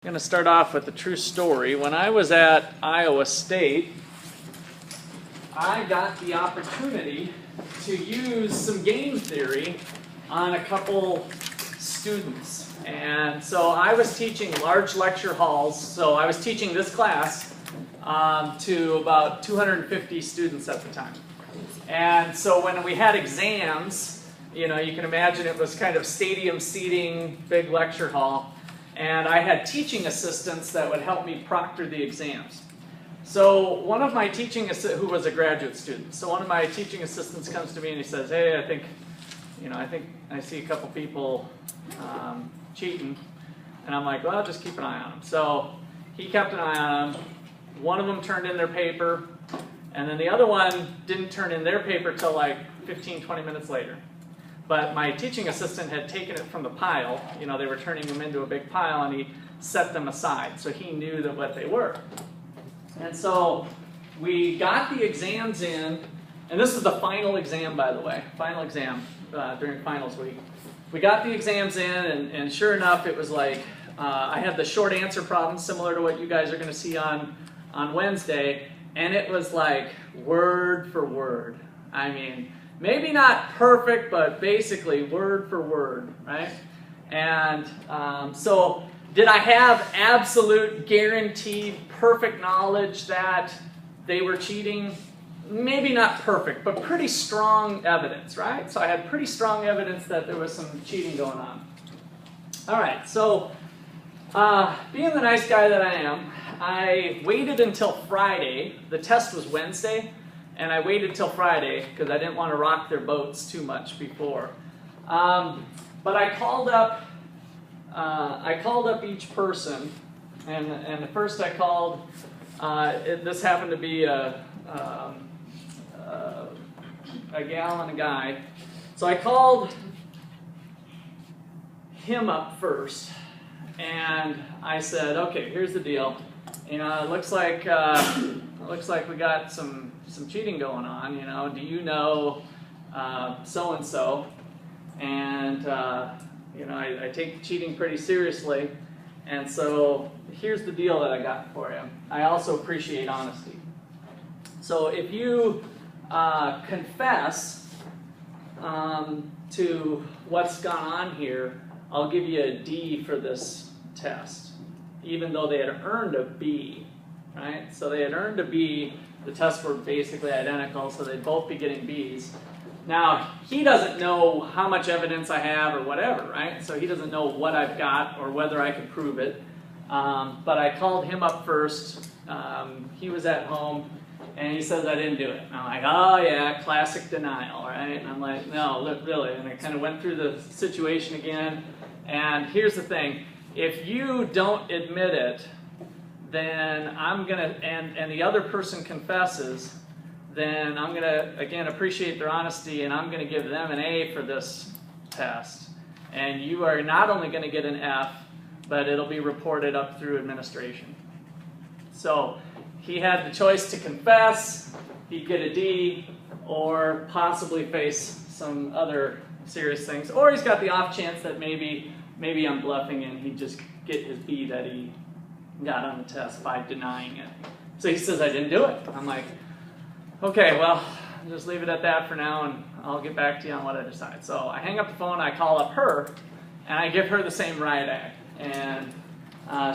I'm going to start off with a true story. When I was at Iowa State, I got the opportunity to use some game theory on a couple students. And so I was teaching large lecture halls. So I was teaching this class to about 250 students at the time. And so when we had exams, you know, you can imagine it was kind of stadium seating, big lecture hall. And I had teaching assistants that would help me proctor the exams. So one of my teaching assistants, who was a graduate student, so one of my teaching assistants comes to me and he says, "Hey, I think I see a couple people cheating." And I'm like, "Well, just keep an eye on them." So he kept an eye on them. One of them turned in their paper, and then the other one didn't turn in their paper till like 15, 20 minutes later. But my teaching assistant had taken it from the pile. You know, they were turning them into a big pile, and he set them aside, so he knew that what they were. And so we got the exams in, and this is the final exam, by the way, final exam during finals week. We got the exams in, and sure enough, it was like, I had the short answer problem, similar to what you guys are going to see on Wednesday, and it was like word for word. I mean, maybe not perfect, but basically word for word, right? And so did I have absolute guaranteed perfect knowledge that they were cheating? Maybe not perfect, but pretty strong evidence, right? So I had pretty strong evidence that there was some cheating going on. All right, so being the nice guy that I am, I waited until Friday. The test was Wednesday. And I waited till Friday because I didn't want to rock their boats too much before. But I called up each person, and the first I called, this happened to be a gal and a guy. So I called him up first, and I said, "Okay, here's the deal. You know, it looks like we got some cheating going on. You know, do you know so and so?" And you know, I take cheating pretty seriously, and so here's the deal that I got for you. I also appreciate honesty. So if you confess to what's gone on here, I'll give you a D for this test, even though they had earned a B, right? So they had earned a B. The tests were basically identical, so they'd both be getting Bs. Now, he doesn't know how much evidence I have or whatever, right? So he doesn't know what I've got or whether I can prove it. But I called him up first. He was at home, and he says I didn't do it. And I'm like, "Oh yeah, classic denial," right? And I'm like, "No, look, really." And I kind of went through the situation again. And here's the thing. If you don't admit it, then I'm going to, and the other person confesses, then I'm going to, again, appreciate their honesty, and I'm going to give them an A for this test. And you are not only going to get an F, but it'll be reported up through administration. So he had the choice to confess, he'd get a D, or possibly face some other serious things. Or he's got the off chance that maybe I'm bluffing and he'd just get his B that he got on the test by denying it. So he says I didn't do it. I'm like, "Okay, well, I'll just leave it at that for now, and I'll get back to you on what I decide." So I hang up the phone, I call up her, and I give her the same riot act. And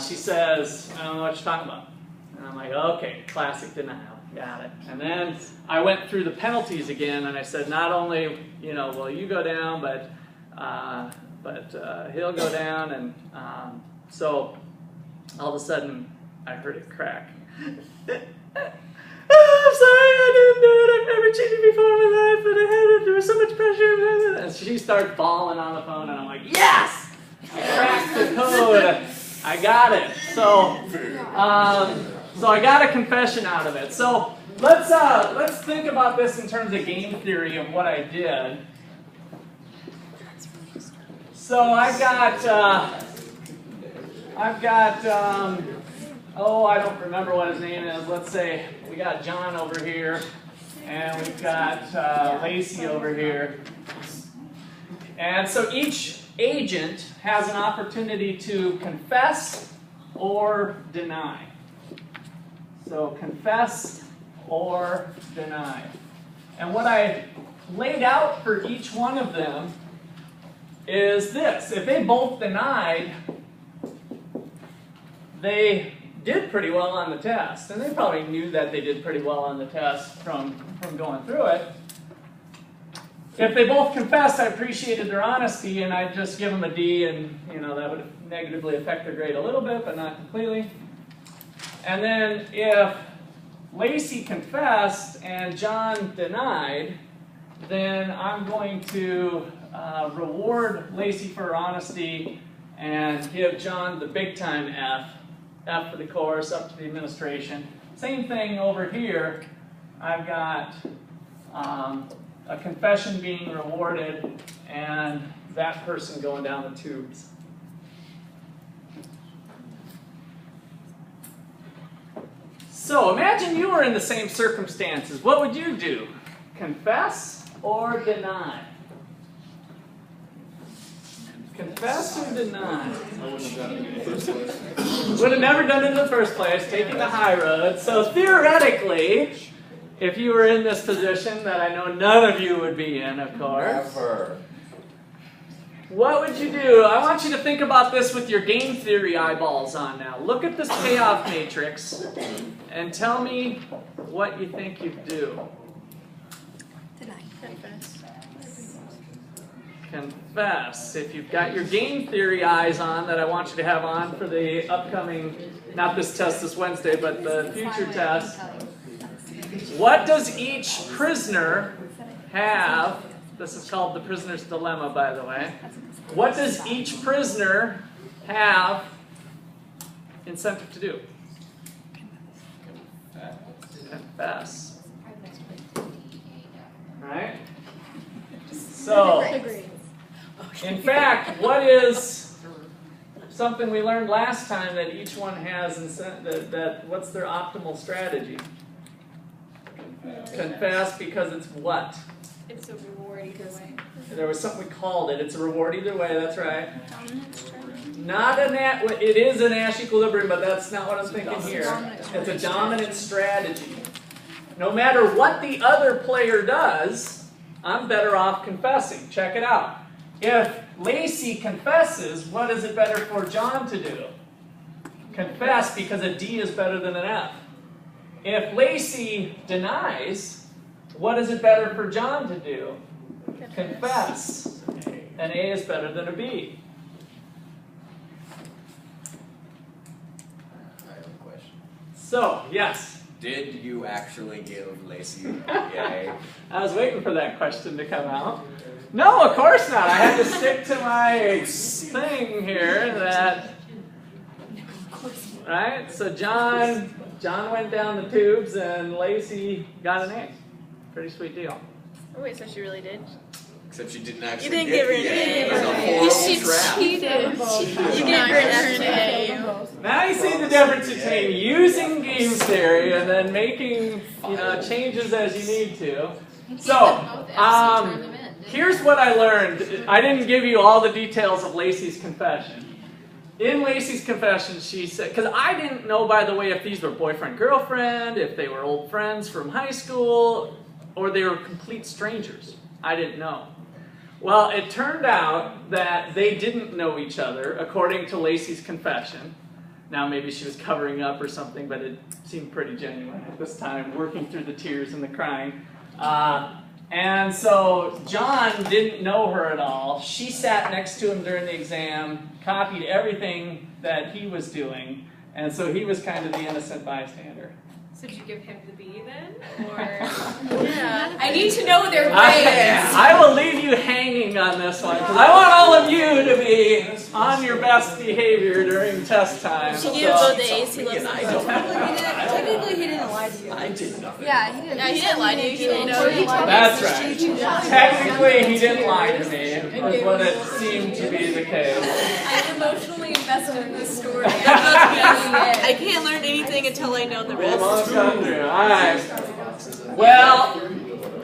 she says, "I don't know what you're talking about." And I'm like, "Okay, classic denial, got it." And then I went through the penalties again, and I said, not only, you know, will you go down, but he'll go down. And so all of a sudden, I heard it crack. "Oh, I'm sorry, I didn't do it. I've never cheated before in my life, but there was so much pressure." And she started bawling on the phone, and I'm like, "Yes! I cracked the code. I got it." So I got a confession out of it. So let's think about this in terms of game theory of what I did. So I've got I don't remember what his name is. Let's say we got John over here, and we've got Lacey over here. And so each agent has an opportunity to confess or deny. So confess or deny. And what I laid out for each one of them is this. If they both denied, they did pretty well on the test. And they probably knew that they did pretty well on the test from going through it. If they both confessed, I appreciated their honesty, and I'd just give them a D, and that would negatively affect their grade a little bit, but not completely. And then if Lacey confessed and John denied, then I'm going to reward Lacey for her honesty and give John the big time F. F for the course, up to the administration. Same thing over here. I've got a confession being rewarded and that person going down the tubes. So imagine you were in the same circumstances. What would you do? Confess or deny? Confess or deny? Would have never done it in the first place, taking the high road. So theoretically, if you were in this position that I know none of you would be in, of course, what would you do? I want you to think about this with your game theory eyeballs on now. Look at this payoff matrix and tell me what you think you'd do. Confess. If you've got your game theory eyes on that I want you to have on for the upcoming, not this test this Wednesday, but the future test, what does each prisoner have? This is called the prisoner's dilemma, by the way. What does each prisoner have incentive to do? Confess. Right? So, in fact, what is something we learned last time that each one has what's their optimal strategy? Confess because it's what? It's a reward either way. There was something we called it. It's a reward either way, that's right. Not it is a Nash Equilibrium, but that's not what I'm thinking here. It's a dominant strategy. No matter what the other player does, I'm better off confessing. Check it out. If Lacey confesses, what is it better for John to do? Confess, because a D is better than an F. If Lacey denies, what is it better for John to do? Confess. An A is better than a B. I have a question. So, yes. Did you actually give Lacey a yay? I was waiting for that question to come out. No, of course not. I had to stick to my thing here that, right? So John went down the tubes and Lacey got an A. Pretty sweet deal. Oh wait, so she really did? Except she didn't actually You didn't get give her the an yay. A. It was a horrible trap. She cheated. You gave her an F and Now you see the difference between using game theory and then making changes as you need to. So, here's what I learned. I didn't give you all the details of Lacey's confession. In Lacey's confession, she said, because I didn't know, by the way, if these were boyfriend-girlfriend, if they were old friends from high school, or they were complete strangers. I didn't know. Well, it turned out that they didn't know each other, according to Lacey's confession. Now, maybe she was covering up or something, but it seemed pretty genuine at this time, working through the tears and the crying. And so John didn't know her at all. She sat next to him during the exam, copied everything that he was doing, and so he was kind of the innocent bystander. So did you give him the B then? Or yeah. I need to know their grades. I will leave you hanging on this one, because I want all of you to be on your best behavior during test time. She gave both A's. He loves Technically, he didn't lie to you. I did nothing. Yeah, he didn't. Yeah, he didn't lie to you. He didn't know you. That's right. Technically, he didn't lie to me, was what it seemed to be the case. I'm emotionally invested in this story. I can't learn anything until I know the rest. Come through. All right. Well,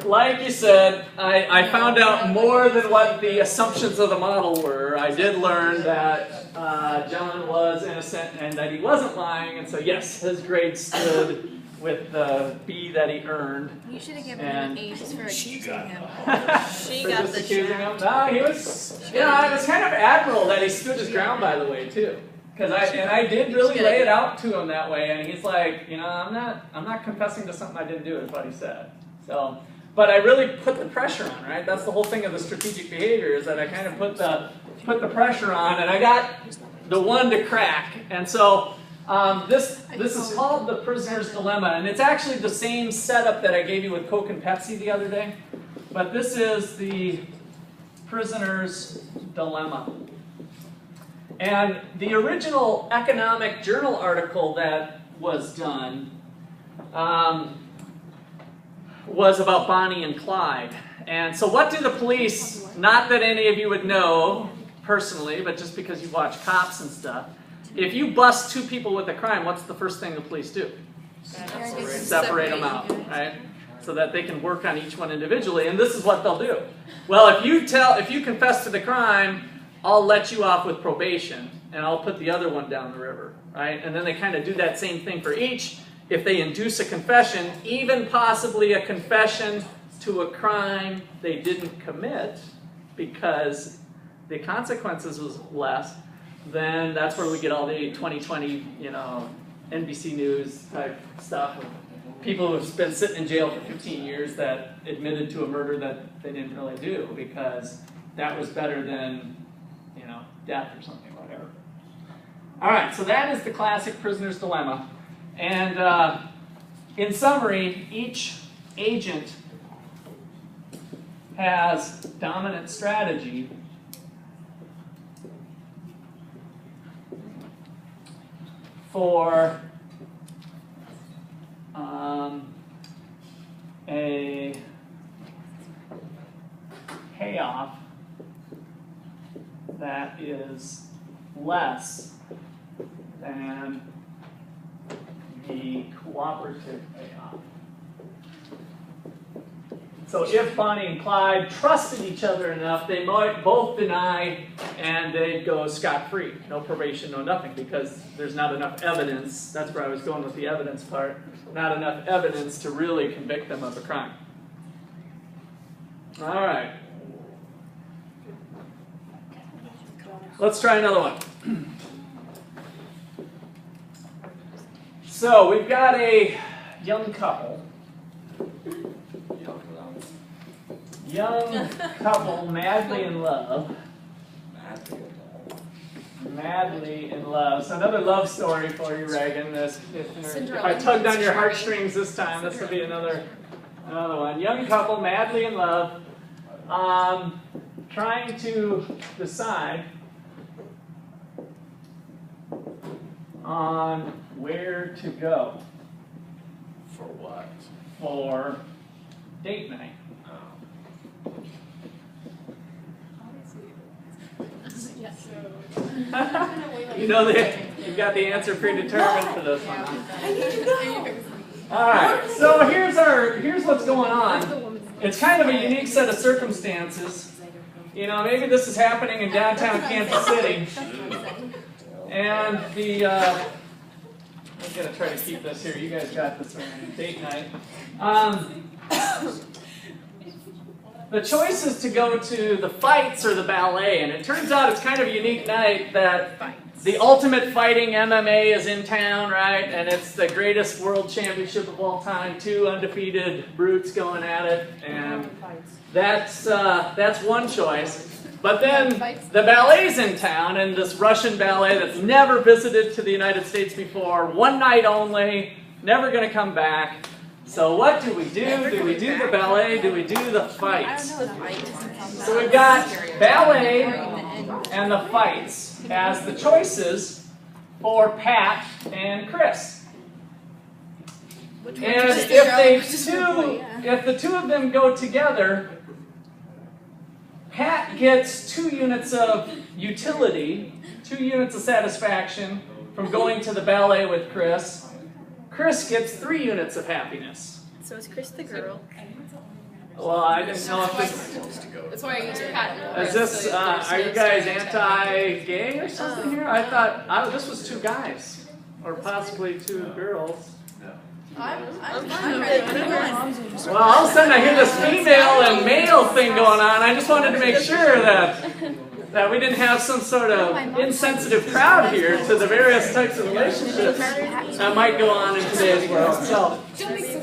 like you said, I found out more than what the assumptions of the model were. I did learn that John was innocent and that he wasn't lying, and so yes, his grade stood with the B that he earned. You should have given him an A just for accusing him. She For got just the accusing shot. him. No, he was, you know, it was kind of admirable that he stood his ground, by the way, too. Because I did really lay it out to him that way, and he's like, you know, I'm not confessing to something I didn't do, is what he said. So, but I really put the pressure on, right? That's the whole thing of the strategic behavior, is that I kind of put the pressure on, and I got the one to crack. And so this is called the prisoner's dilemma, and it's actually the same setup that I gave you with Coke and Pepsi the other day, but this is the prisoner's dilemma. And the original economic journal article that was done was about Bonnie and Clyde. And so what do the police, not that any of you would know personally, but just because you watch cops and stuff, if you bust two people with a crime, what's the first thing the police do? Separate them out, right? So that they can work on each one individually. And this is what they'll do. Well, if you confess to the crime, I'll let you off with probation, and I'll put the other one down the river, right? And then they kind of do that same thing for each. If they induce a confession, even possibly a confession to a crime they didn't commit because the consequences was less, then that's where we get all the 2020, you know, NBC News type stuff of people who've been sitting in jail for 15 years that admitted to a murder that they didn't really do because that was better than, you know, death or something, whatever. All right, so that is the classic prisoner's dilemma. And in summary, each agent has dominant strategy for a payoff that is less than the cooperative payoff. So if Bonnie and Clyde trusted each other enough, they might both deny and they'd go scot-free. No probation, no nothing, because there's not enough evidence. That's where I was going with the evidence part. Not enough evidence to really convict them of a crime. All right. Let's try another one. So we've got a young couple. Young couple, madly in love. Madly in love. So another love story for you, Reagan. If I tugged on your heartstrings this time, this will be another one. Young couple, madly in love, trying to decide on where to go. For what? For date night. You know that you've got the answer predetermined for this one. I need to know. All right. So here's what's going on. It's kind of a unique set of circumstances. You know, maybe this is happening in downtown Kansas City, and I'm gonna try to keep this here. You guys got this one. Date night. The choice is to go to the fights or the ballet, and it turns out it's kind of a unique night that the ultimate fighting MMA is in town, right? And it's the greatest world championship of all time. Two undefeated brutes going at it, and that's one choice. But then the ballet's in town, and this Russian ballet that's never visited to the United States before, one night only, never going to come back. So what do we do? Do we do the ballet? Do we do the fights? So we've got ballet and the fights as the choices for Pat and Chris. And if the two of them go together, Pat gets 2 units of utility, 2 units of satisfaction from going to the ballet with Chris. Chris gets 3 units of happiness. So is Chris the girl? Well, I didn't know if this That's why I use Pat. is this. Are you guys anti-gay or something here? I thought this was two guys, or possibly two girls. I'm fine with it. Well, all of a sudden I hear this female and male thing going on. I just wanted to make sure that we didn't have some sort of insensitive crowd here to the various types of relationships that might go on in today's world. So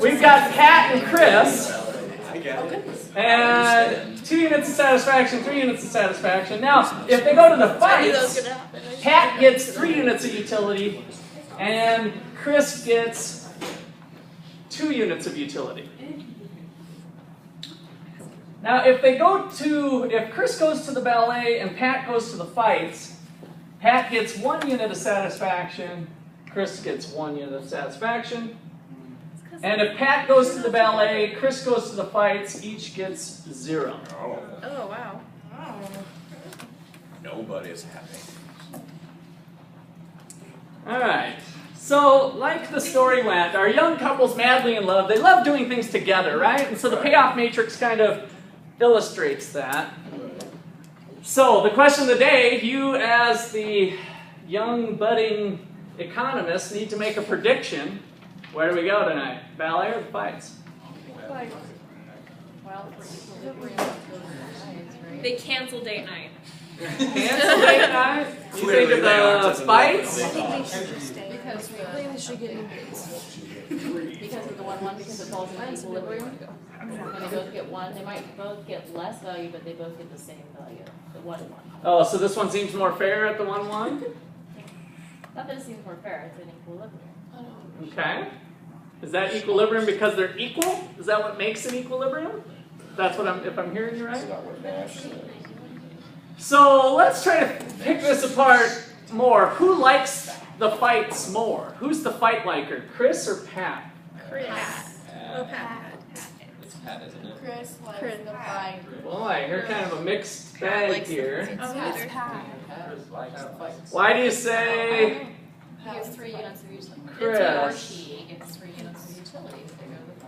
we've got Pat and Chris, and 2 units of satisfaction, 3 units of satisfaction. Now, if they go to the fights, Pat gets 3 units of utility, and Chris gets 2 units of utility. Now, if Chris goes to the ballet and Pat goes to the fights, Pat gets 1 unit of satisfaction, Chris gets 1 unit of satisfaction. And if Pat goes to the ballet, Chris goes to the fights, each gets 0. Oh, wow. Nobody's happy. All right. So, like the story went, our young couple's madly in love. They love doing things together, right? And so the payoff matrix kind of illustrates that. So, the question of the day, you as the young budding economist need to make a prediction. Where do we go tonight? Ballet or the fights? They cancel date night. Cancel date night? You think of the fights? I think they should just stay. Because They should get new dates. because of the 1-1, because it falls in equilibrium. When they both get 1, they might both get less value, but they both get the same value. The 1-1. Oh, so this one seems more fair at the 1-1? Not that it seems more fair, it's an equilibrium. Okay. Is that equilibrium because they're equal? Is that what makes an equilibrium? That's what if I'm hearing you right? So let's try to pick this apart more. Who likes the fights more? Who's the fight liker, Chris or Pat? Chris. Oh, Pat. It's Pat, isn't it? Chris likes the fight. Boy, you're kind of a mixed bag here. It's Pat. Why do you say He gets 3 units of utility. Chris? Or she gets 3 units of utility if they go to the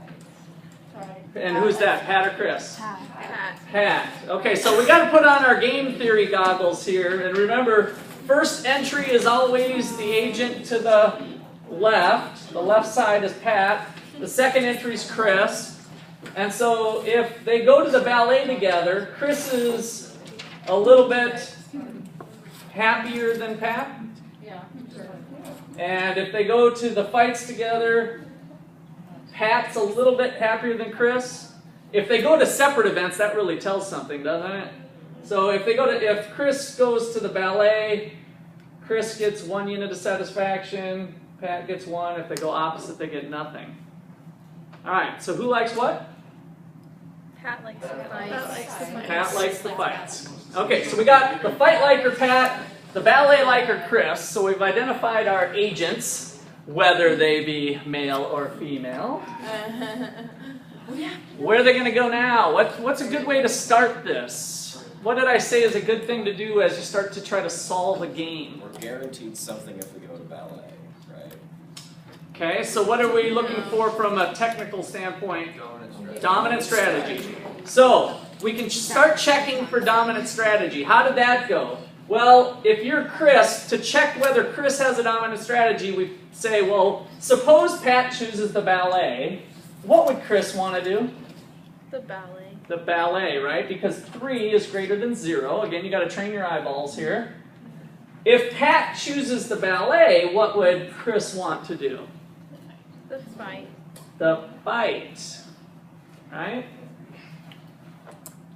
fight. And who's that, Pat or Chris? Pat. Pat. Okay, so we got to put on our game theory goggles here. And remember, first entry is always the agent to the left. The left side is Pat. The second entry is Chris. And so if they go to the ballet together, Chris is a little bit happier than Pat. Yeah. And if they go to the fights together, Pat's a little bit happier than Chris. If they go to separate events, that really tells something, doesn't it? So if Chris goes to the ballet, Chris gets 1 unit of satisfaction, Pat gets 1. If they go opposite, they get nothing. All right, so who likes what? Pat likes the fights. Pat likes the fights. Okay, so we got the fight liker Pat, the ballet liker Chris. So we've identified our agents, whether they be male or female. Where are they going to go now? What's a good way to start this? What did I say is a good thing to do as you start to try to solve a game? We're guaranteed something if we go to ballet, right? Okay, so what are we looking for from a technical standpoint? Dominant strategy. So we can start checking for dominant strategy. How did that go? Well, if you're Chris, to check whether Chris has a dominant strategy, we say, well, suppose Pat chooses the ballet. What would Chris want to do? The ballet. The ballet, right? Because 3 is greater than 0. Again, you got to train your eyeballs here. If Pat chooses the ballet, what would Chris want to do? The fight. The fight. Right?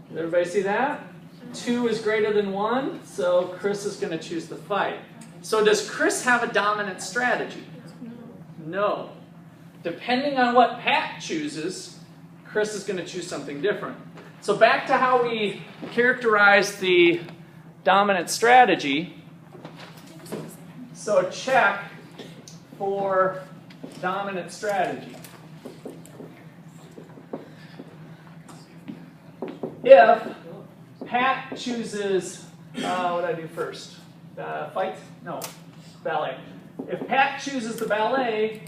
Did everybody see that? 2 is greater than 1, so Chris is going to choose the fight. So does Chris have a dominant strategy? No. Depending on what Pat chooses, Chris is going to choose something different. So back to how we characterize the dominant strategy. So check for dominant strategy. If Pat chooses, what did I do first? Fight? No, ballet. If Pat chooses the ballet,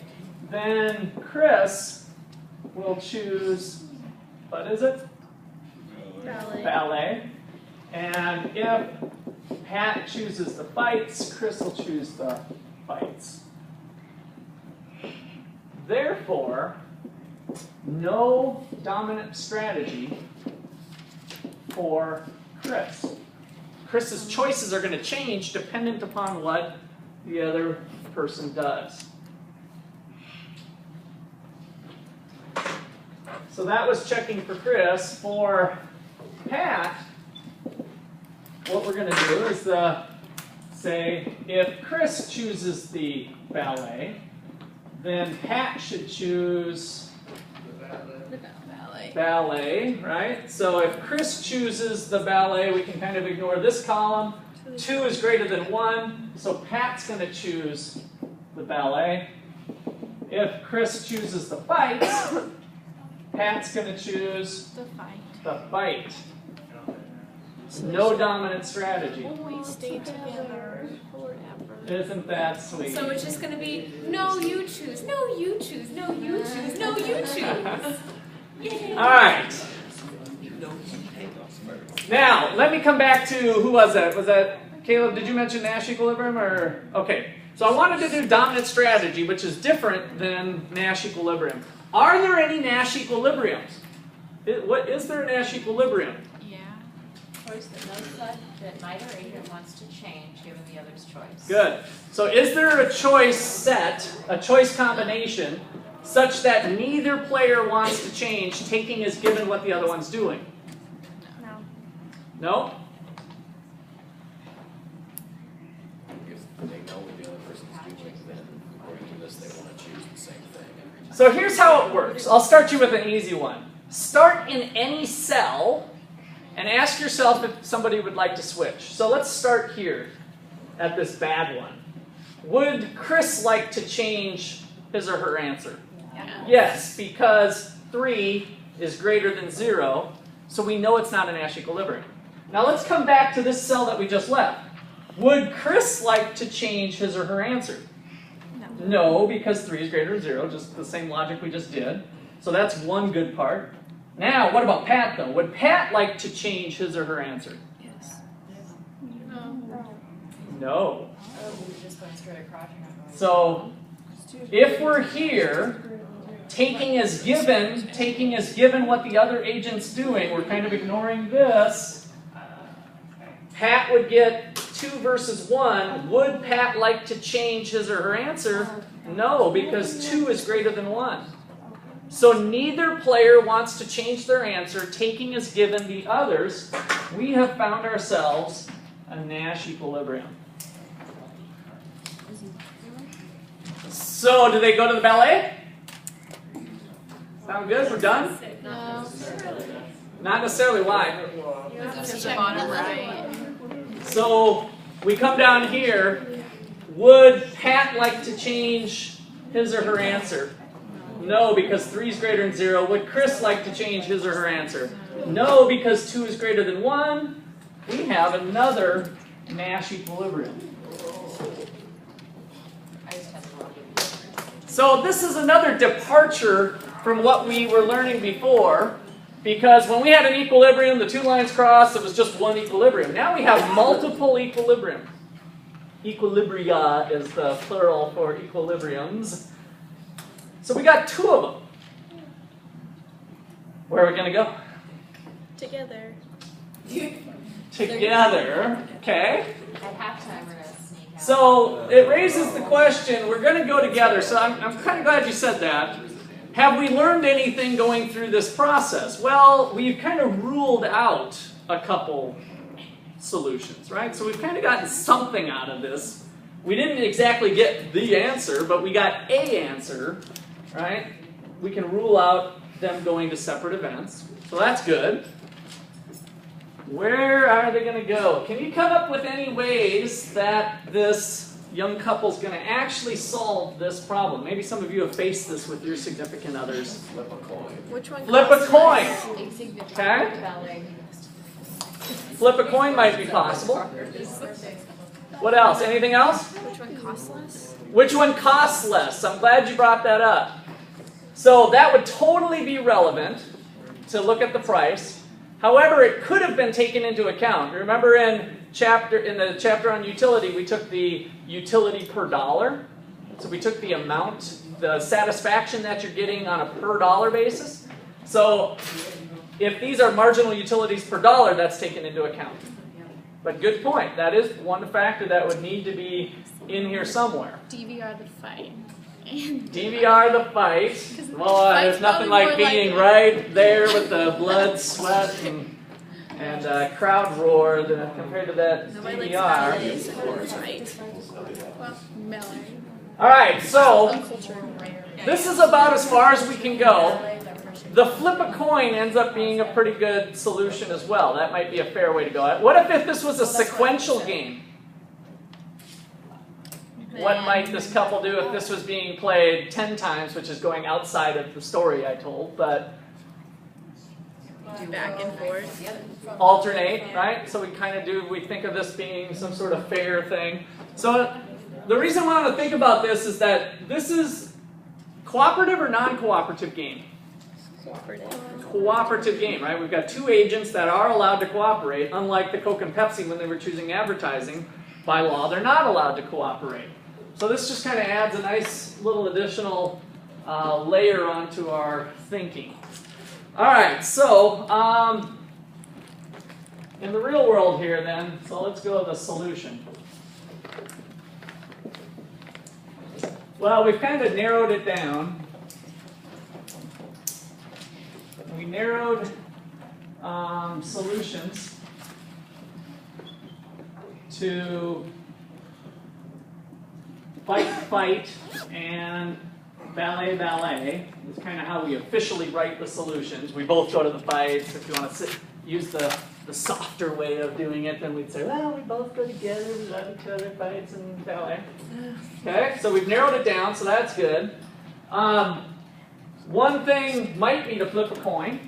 then Chris will choose, what is it? Ballet. ballet. And if Pat chooses the fights, Chris will choose the fights. Therefore, no dominant strategy for Chris. Chris's choices are going to change dependent upon what the other person does. So that was checking for Chris. For Pat, what we're going to do is say if Chris chooses the ballet, then Pat should choose ballet, right? So if Chris chooses the ballet, we can kind of ignore this column. 2 is greater than 1, so Pat's going to choose the ballet. If Chris chooses the fights, Pat's going to choose The fight. the fight. No dominant strategy. We stay together forever. Isn't that sweet? So it's just going to be, no, you choose, no, you choose, no, you choose, no, you choose. Yay. All right. Now, let me come back to, who was that? Was that, Caleb, did you mention Nash Equilibrium? Or okay, so I wanted to do dominant strategy, which is different than Nash Equilibrium. Are there any Nash Equilibriums? Is there a Nash Equilibrium? Yeah. Choice that no such that neither agent wants to change given the other's choice. Good. So is there a choice set, a choice combination, such that neither player wants to change, taking as given what the other one's doing? No. No? If they know what the other person's doing, then according to this, they want to choose the same thing. So here's how it works. I'll start you with an easy one. Start in any cell and ask yourself if somebody would like to switch. So let's start here at this bad one. Would Chris like to change his or her answer? Yeah. Yes, because 3 is greater than 0, so we know it's not a Nash equilibrium. Now let's come back to this cell that we just left. Would Chris like to change his or her answer? No. No, because 3 is greater than 0, just the same logic we just did. So that's one good part. Now, what about Pat, though? Would Pat like to change his or her answer? Yes. No. We just went straight across. So, if we're here, taking as given what the other agent's doing, we're kind of ignoring this. Pat would get 2 versus 1. Would Pat like to change his or her answer? No, because 2 is greater than 1. So neither player wants to change their answer, taking as given the others. We have found ourselves a Nash equilibrium. So do they go to the ballet? Sound good? We're done? No. Not necessarily. Why? Just the bottom right. So we come down here. Would Pat like to change his or her answer? No, because 3 is greater than 0. Would Chris like to change his or her answer? No, because 2 is greater than 1. We have another Nash equilibrium. So this is another departure from what we were learning before, because when we had an equilibrium, the 2 lines crossed, it was just one equilibrium. Now we have multiple equilibrium. Equilibria is the plural for equilibriums. So we got 2 of them. Where are we going to go? Together. Together. Okay. At halftime, we're going to sneak out. So it raises the question, we're going to go together. So I'm kind of glad you said that. Have we learned anything going through this process? Well, we've kind of ruled out a couple solutions, right? So we've kind of gotten something out of this. We didn't exactly get the answer, but we got a answer, right? We can rule out them going to separate events. So that's good. Where are they going to go? Can you come up with any ways that this young couple's going to actually solve this problem? Maybe some of you have faced this with your significant others. Flip a coin. Which one? Flip a coin. Insignificant Okay. ballet. Flip a coin might be possible. What else? Anything else? Which one costs less? Which one costs less? I'm glad you brought that up. So that would totally be relevant to look at the price. However, it could have been taken into account. Remember in the chapter on utility, we took the utility per dollar. So we took the amount, the satisfaction that you're getting on a per dollar basis. So if these are marginal utilities per dollar, that's taken into account. But good point. That is one factor that would need to be in here somewhere. DVR the fight. DVR the fight. Well, there's nothing like being right there with the blood, sweat, and crowd roar compared to that DVR. Well, Miller. All right, so this is about as far as we can go. The flip a coin ends up being a pretty good solution as well. That might be a fair way to go. What if this was a sequential game? What might this couple do if this was being played 10 times, which is going outside of the story I told, but Back and forth. alternate, right? So we think of this being some sort of fair thing. So the reason I want to think about this is that this is cooperative or non-cooperative game? Cooperative game, right? We've got two agents that are allowed to cooperate, unlike the Coke and Pepsi when they were choosing advertising. By law, they're not allowed to cooperate. So this just kind of adds a nice little additional layer onto our thinking. All right, so in the real world here then, so let's go to the solution. Well, we've kind of narrowed it down. We narrowed solutions to fight, and ballet. It's kind of how we officially write the solutions. We both go to the fights. If you want to use the softer way of doing it, then we'd say, well, we both go together, we love each other, fights and ballet. Okay, so we've narrowed it down, so that's good. One thing might be to flip a coin.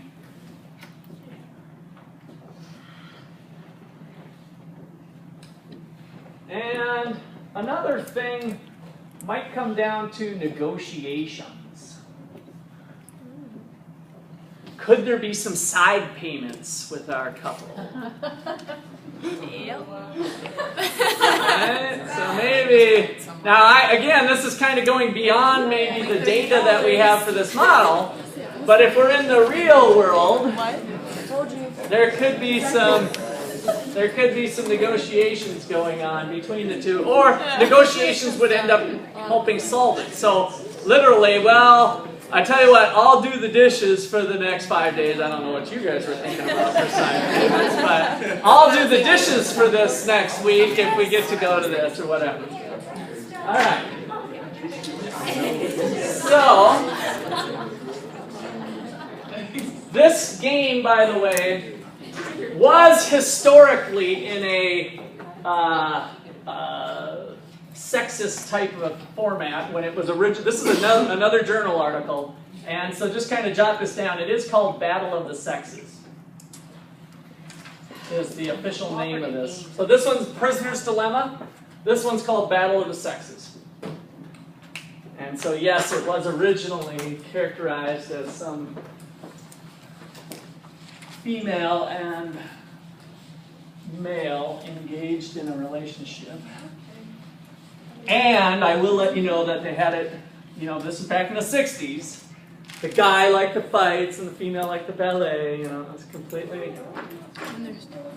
And another thing might come down to negotiations. Could there be some side payments with our couple? Yep. Right? So maybe, now again, this is kind of going beyond maybe the data that we have for this model, but if we're in the real world, there could be some negotiations going on between the two, or negotiations would end up helping solve it. So literally, well, I tell you what, I'll do the dishes for the next 5 days. I don't know what you guys were thinking about for side payments, but I'll do the dishes for this next week if we get to go to this or whatever. All right. So, this game, by the way, was historically in a sexist type of format when it was original. This is another journal article, and so just kind of jot this down. It is called Battle of the Sexes. Is the official name of this. So this one's Prisoner's Dilemma. This one's called Battle of the Sexes. And so yes, it was originally characterized as some female and male engaged in a relationship. And I will let you know that they had it, this is back in the 60s. The guy liked the fights and the female liked the ballet, it's completely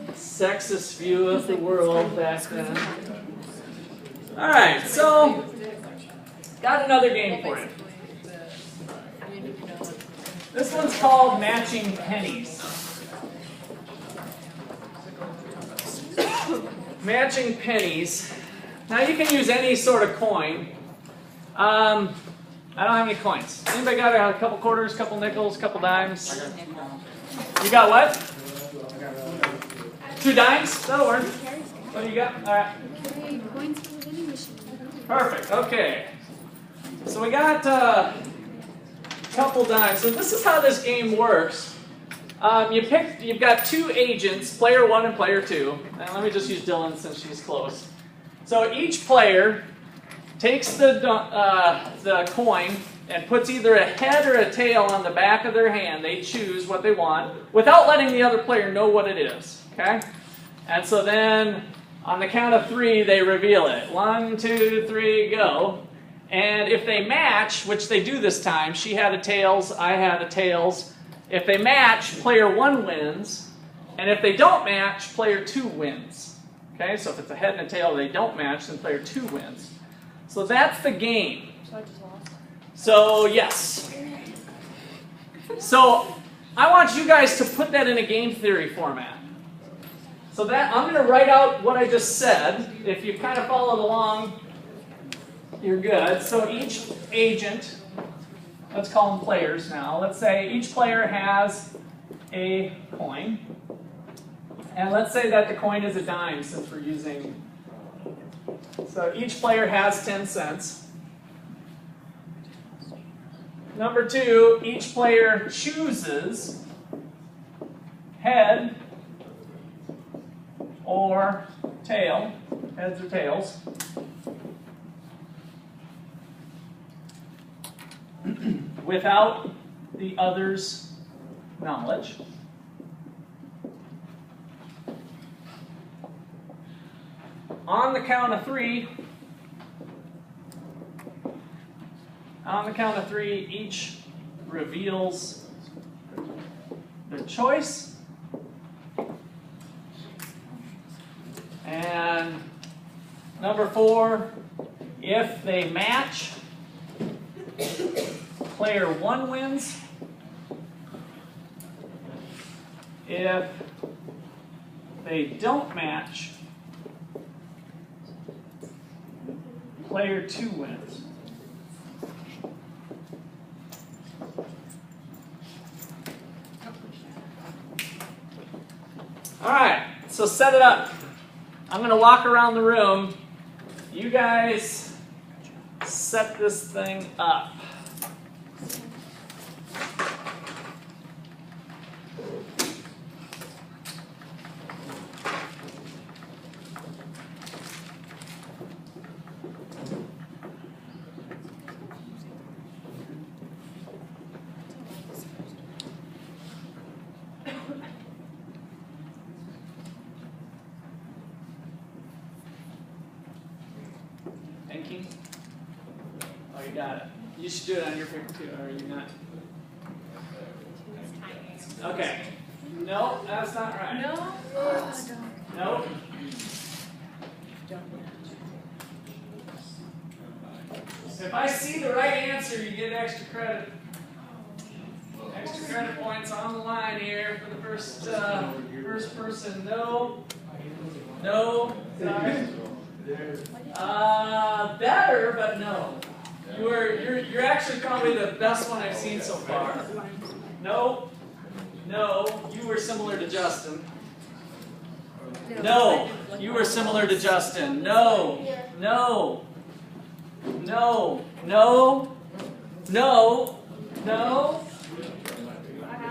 sexist view of the world back then. All right, so got another game for you. This one's called Matching Pennies. Matching pennies. Now you can use any sort of coin. I don't have any coins. Anybody got a couple quarters, couple nickels, couple dimes? You got what? 2 dimes? That'll work. What do you got? All right. Perfect. Okay. So we got a couple dimes. So this is how this game works. You've got 2 agents, player 1 and player 2. And let me just use Dylan since she's close. So each player takes the coin and puts either a head or a tail on the back of their hand. They choose what they want without letting the other player know what it is. Okay? And so then on the count of 3, they reveal it. 1, 2, 3, go. And if they match, which they do this time, she had a tails, I had a tails. If they match, player 1 wins. And if they don't match, player 2 wins. Okay, so if it's a head and a tail, they don't match, then player 2 wins. So that's the game. So I just lost. So, yes. So, I want you guys to put that in a game theory format. So that, I'm going to write out what I just said. If you kind of followed along, you're good. So each agent, let's call them players now. Let's say each player has a coin. And let's say that the coin is a dime since we're using. So each player has 10 cents. Number 2, each player chooses head or tail, heads or tails. Without the other's knowledge. On the count of 3, each reveals their choice. And number 4, if they match, player 1 wins. If they don't match, player 2 wins. All right, so set it up. I'm going to walk around the room. You guys set this thing up. Thinking? Oh, you got it. You should do it on your paper too, or are you not? Okay. No, that's not right. No. No. If I see the right answer, you get extra credit. Extra credit points on the line here for the first person. No. No. Sorry. Better, but no. You're actually probably the best one I've seen so far. No. No. You were similar to Justin. No. You were similar to Justin. No. No. No. No. No. No.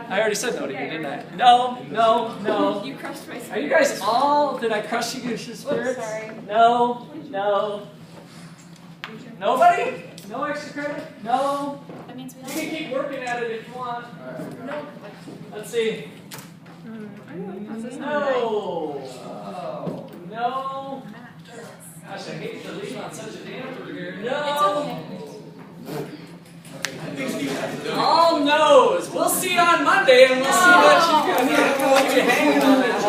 I already said no to you, didn't I? No, no, no. You crushed my spirit. Are you guys all, did I crush you guys' spirits? Sorry. No, no. Nobody? No extra credit? No. That means we You can keep working at it if you want. No. Let's see. No. No. Gosh, I hate to leave on such a damper here. No. All no's. We'll see you on Monday, and we'll see what you hanging on that.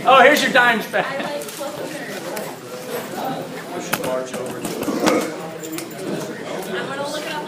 Oh, here's your dimes back.